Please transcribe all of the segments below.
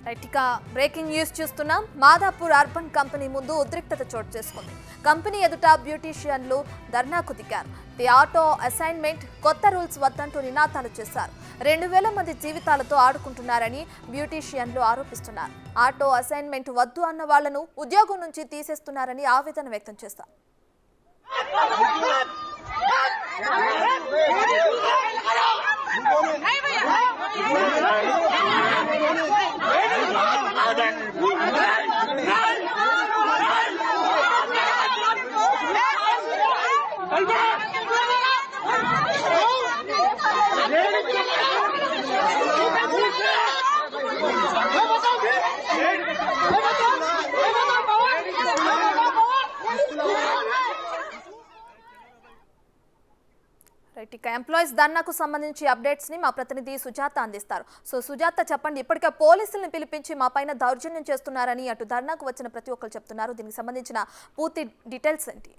Right, ఇక breaking news చూస్తున్నాం. Madhapur urban company ముందు ఉద్రిక్తత చోటు చేసుకుంది. కంపెనీ ఎదుట బ్యూటీషియన్లు ధర్నాకు దిగారు. ది ఆటో అసైన్మెంట్ కొత్త రూల్స్ వద్దంటూ నినాదాలు చేశారు. 2000 మంది జీవితాలతో ఆడుకుంటున్నారని బ్యూటీషియన్లు ఆరోపిస్తున్నారు. ఆటో అసైన్మెంట్ వద్దు అన్న వాళ్లను ఉద్యోగం నుంచి తీసేస్తున్నారని ఆవేదన వ్యక్తం చేశారు. ఎంప్లాయీస్ ధర్నాకు సంబంధించి అప్డేట్స్ ని మా ప్రతినిధి సుజాత అందిస్తారు. సో సుజాత, చెప్పండి, ఇప్పటికే పోలీసులను పిలిపించి మా పైన దౌర్జన్యం చేస్తున్నారని అటు ధర్నాకు వచ్చిన ప్రతి ఒక్కరు చెప్తున్నారు. దీనికి సంబంధించిన పూర్తి డీటెయిల్స్ ఏంటి?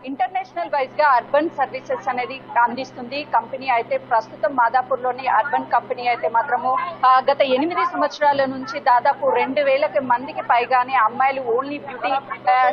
ఇంటర్నేషనల్ వైజ్ గా అర్బన్ సర్వీసెస్ అనేది అందిస్తుంది కంపెనీ. అయితే ప్రస్తుతం మాదాపూర్ లోని అర్బన్ కంపెనీ అయితే మాత్రము గత 8 సంవత్సరాల నుంచి దాదాపు 2000 మందికి పైగానే అమ్మాయిలు ఓన్లీ బ్యూటీ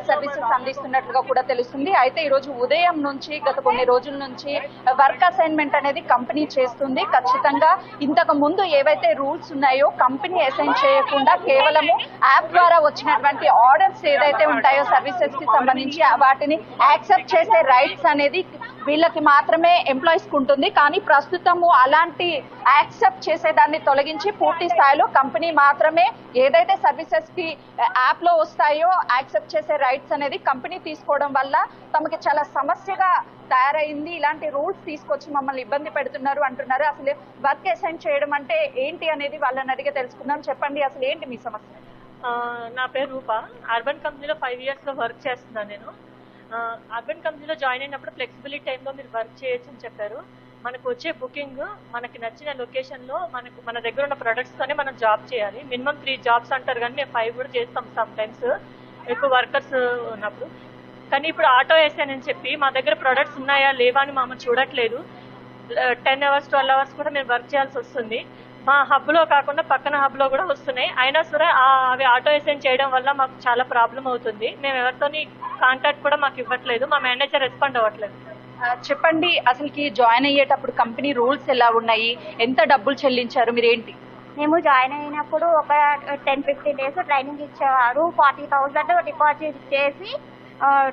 సర్వీసెస్ అందిస్తున్నట్లుగా కూడా తెలుస్తుంది. అయితే ఈ రోజు ఉదయం నుంచి గత కొన్ని రోజుల నుంచి వర్క్ అసైన్మెంట్ అనేది కంపెనీ చేస్తుంది. ఖచ్చితంగా ఇంతకు ముందు ఏవైతే రూల్స్ ఉన్నాయో కంపెనీ అసైన్ చేయకుండా కేవలము యాప్ ద్వారా వచ్చినటువంటి ఆర్డర్స్ ఏదైతే ఉంటాయో సర్వీసెస్ కి సంబంధించి వాటిని యాక్సెప్ట్ చేసే రైట్స్ అనేది వీళ్ళకి మాత్రమే ఎంప్లాయీస్ కు ఉంటుంది. కానీ ప్రస్తుతము అలాంటి యాక్సెప్ట్ చేసేదాన్ని తొలగించి పూర్తి స్థాయిలో కంపెనీ మాత్రమే ఏదైతే సర్వీసెస్ కి యాప్ లో వస్తాయో యాక్సెప్ట్ చేసే రైట్స్ అనేది కంపెనీ తీసుకోవడం వల్ల తమకి చాలా సమస్యగా తయారైంది. ఇలాంటి రూల్స్ తీసుకొచ్చి మమ్మల్ని ఇబ్బంది పెడుతున్నారు అంటున్నారు. అసలు వర్క్ అసైన్ చేయడం అంటే ఏంటి అనేది వాళ్ళని అడిగి తెలుసుకుందాం. చెప్పండి, అసలు ఏంటి మీ సమస్య? నా పేరు రూప. అర్బన్ కంపెనీలో 5 years లో వర్క్ చేస్తున్నాను నేను. అర్బన్ కంపెనీలో జాయిన్ అయినప్పుడు ఫ్లెక్సిబిలిటీ టైంలో మీరు వర్క్ చేయొచ్చు అని చెప్పారు. మనకు వచ్చే బుకింగ్ మనకి నచ్చిన లొకేషన్లో మన దగ్గర ఉన్న ప్రొడక్ట్స్తోనే మనం జాబ్ చేయాలి. మినిమం 3 jobs అంటారు, కానీ మేము 5 కూడా చేస్తాం సమ్ టైమ్స్ ఎక్కువ వర్కర్స్ ఉన్నప్పుడు. కానీ ఇప్పుడు ఆటో వేసానని చెప్పి మా దగ్గర ప్రొడక్ట్స్ ఉన్నాయా లేవా అని మమ్మల్ని చూడట్లేదు. 10 hours 12 hours కూడా మేము వర్క్ చేయాల్సి వస్తుంది. మా హబ్లో కాకుండా పక్కన హబ్లో కూడా వస్తున్నాయి. అయినా సరే అవి ఆటో అసైన్ చేయడం వల్ల మాకు చాలా ప్రాబ్లం అవుతుంది. మేము ఎవరితోని కాంటాక్ట్ కూడా మాకు ఇవ్వట్లేదు. మా మేనేజర్ రెస్పాండ్ అవ్వట్లేదు. చెప్పండి, అసలుకి జాయిన్ అయ్యేటప్పుడు కంపెనీ రూల్స్ ఎలా ఉన్నాయి, ఎంత డబ్బులు చెల్లించారు, మీరేంటి? మేము జాయిన్ అయినప్పుడు ఒక 10-15 days ట్రైనింగ్ ఇచ్చేవారు. 40,000 డిపాజిట్ చేసి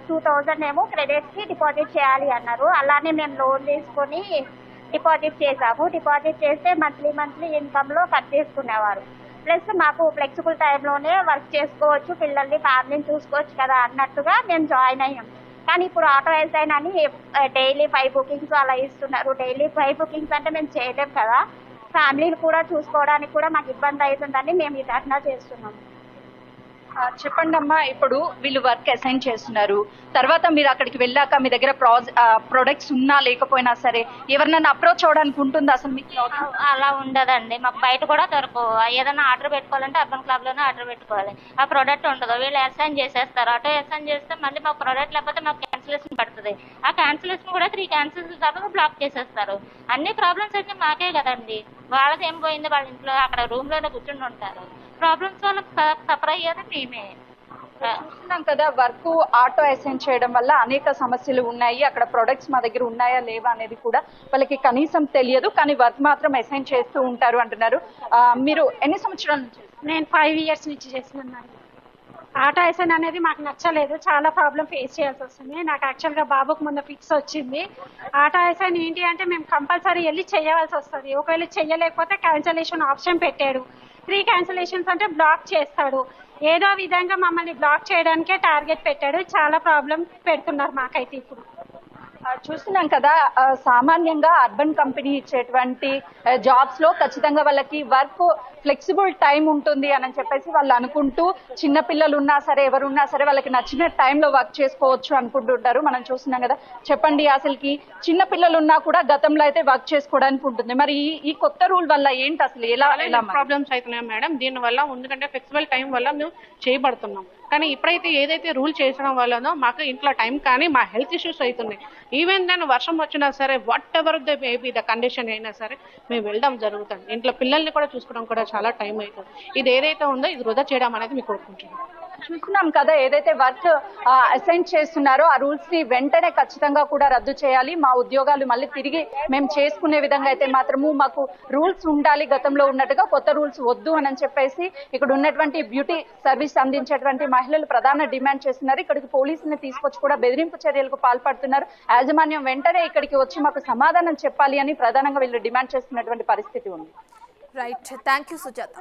2,000 ఏమో క్రెడిట్స్ కి డిపాజిట్ చేయాలి అన్నారు. అలానే మేము లోన్ తీసుకొని డిపాజిట్ చేసాము. డిపాజిట్ చేస్తే మంత్లీ ఇన్కమ్ లో కట్ చేసుకునేవారు. ప్లస్ మాకు ఫ్లెక్సిబుల్ టైంలోనే వర్క్ చేసుకోవచ్చు, పిల్లల్ని ఫ్యామిలీని చూసుకోవచ్చు కదా అన్నట్టుగా మేము జాయిన్ అయ్యాం. కానీ ఇప్పుడు ఆటో అసైన్ అని డైలీ 5 bookings అలా ఇస్తున్నారు. డైలీ 5 bookings అంటే మేము చేయలేం కదా. ఫ్యామిలీని కూడా చూసుకోవడానికి కూడా మాకు ఇబ్బంది అవుతుందని మేము ఈ ధర్నా చేస్తున్నాం. చెప్పండి అమ్మా, ఇప్పుడు వీళ్ళు వర్క్ అసైన్ చేస్తున్నారు, తర్వాత మీరు అక్కడికి వెళ్ళాక మీ దగ్గర ప్రొడక్ట్స్ ఉన్నా లేకపోయినా సరే ఎవరినైనా అప్రోచ్ అవ్వడానికి ఉంటుందా? అసలు మీకు అలా ఉండదండి. మాకు బయట కూడా దొరకవు. ఏదైనా ఆర్డర్ పెట్టుకోవాలంటే అర్బన్ క్లబ్ లోనే ఆర్డర్ పెట్టుకోవాలి. ఆ ప్రోడక్ట్ ఉండదు, వీళ్ళు అసైన్ చేసేస్తారు. ఆటో అసైన్ చేస్తే మళ్ళీ మాకు ప్రోడక్ట్ లేకపోతే మాకు క్యాన్సిలేషన్ పడుతుంది. ఆ క్యాన్సిలేషన్ కూడా 3 cancels తర్వాత బ్లాక్ చేసేస్తారు. అన్ని ప్రాబ్లమ్స్ అయితే మాకే కదండి. వాళ్ళది ఏం పోయింది, వాళ్ళ ఇంట్లో అక్కడ రూమ్ లోనే కూర్చుని ఉంటారు. ప్రాబ్లమ్స్ వల్ల సఫర్ అయ్యేది మేమే. చూస్తున్నాం కదా, వర్క్ ఆటో అసైన్ చేయడం వల్ల అనేక సమస్యలు ఉన్నాయి. అక్కడ ప్రొడక్ట్స్ మా దగ్గర ఉన్నాయా లేవా అనేది కూడా వాళ్ళకి కనీసం తెలియదు. కానీ వర్క్ మాత్రం అసైన్ చేస్తూ ఉంటారు అంటున్నారు. మీరు ఎన్ని సంవత్సరాల నుంచి? నేను 5 years నుంచి చేస్తున్నాను. ఆటో అసైన్ అనేది మాకు నచ్చలేదు. చాలా ప్రాబ్లం ఫేస్ చేయాల్సి వస్తుంది. నాకు యాక్చువల్గా బాబుకు ముందు ఫిక్స్ వచ్చింది. ఆటో అసైన్ ఏంటి అంటే మేము కంపల్సరీ వెళ్ళి చేయవలసి వస్తుంది. ఒకవేళ చేయలేకపోతే క్యాన్సలేషన్ ఆప్షన్ పెట్టాడు. 3 cancelations అంటే బ్లాక్ చేస్తాడు. ఏదో విధంగా మమ్మల్ని బ్లాక్ చేయడానికే టార్గెట్ పెట్టాడు. చాలా ప్రాబ్లం పెడుతున్నారు మాకైతే. ఇప్పుడు చూస్తున్నాం కదా, సామాన్యంగా అర్బన్ కంపెనీ ఇచ్చేటువంటి జాబ్స్ లో ఖచ్చితంగా వాళ్ళకి వర్క్ ఫ్లెక్సిబుల్ టైం ఉంటుంది అని చెప్పేసి వాళ్ళు అనుకుంటూ, చిన్న పిల్లలు ఉన్నా సరే ఎవరున్నా సరే వాళ్ళకి నచ్చిన టైంలో వర్క్ చేసుకోవచ్చు అనుకుంటుంటారు. మనం చూస్తున్నాం కదా. చెప్పండి, అసలుకి చిన్న పిల్లలు ఉన్నా కూడా గతంలో అయితే వర్క్ చేసుకోవడానికి ఉంటుంది. మరి ఈ కొత్త రూల్ వల్ల ఏంటి, అసలు ఎలా ప్రాబ్లమ్స్ అవుతున్నాయి మేడం? దీని వల్ల ఎందుకంటే ఫ్లెక్సిబుల్ టైం వల్ల మేము చేయబడుతున్నాం. కానీ ఇప్పుడైతే ఏదైతే రూల్ చేసడం వల్లనో మాకు ఇంట్లో టైం కానీ మా హెల్త్ ఇష్యూస్ అవుతున్నాయి. ఈవెన్ దాని వర్షం వచ్చినా సరే what ever the maybe the condition అయినా సరే మేము వెళ్ళడం జరుగుతుంది. ఇంట్లో పిల్లల్ని కూడా చూసుకోవడం కూడా చాలా టైం అవుతుంది. ఇది ఏదైతే ఉందో ఇది వృధా చేయడం అనేది మీకు కోరుకుంటున్నాం. చూస్తున్నాం కదా, ఏదైతే వర్క్ అసైన్ చేస్తున్నారో ఆ రూల్స్ ని వెంటనే ఖచ్చితంగా కూడా రద్దు చేయాలి. మా ఉద్యోగాలు మళ్ళీ తిరిగి మేము చేసుకునే విధంగా అయితే మాత్రము మాకు రూల్స్ ఉండాలి, గతంలో ఉన్నట్టుగా కొత్త రూల్స్ వద్దు అని చెప్పేసి ఇక్కడ ఉన్నటువంటి బ్యూటీ సర్వీస్ అందించేటువంటి మహిళలు ప్రధాన డిమాండ్ చేస్తున్నారు. ఇక్కడికి పోలీసుని తీసుకొచ్చి కూడా బెదిరింపు చర్యలకు పాల్పడుతున్నారు. యాజమాన్యం వెంటనే ఇక్కడికి వచ్చి మాకు సమాధానం చెప్పాలి అని ప్రధానంగా వీళ్ళు డిమాండ్ చేస్తున్నటువంటి పరిస్థితి ఉంది. Right, thank you Sujatha.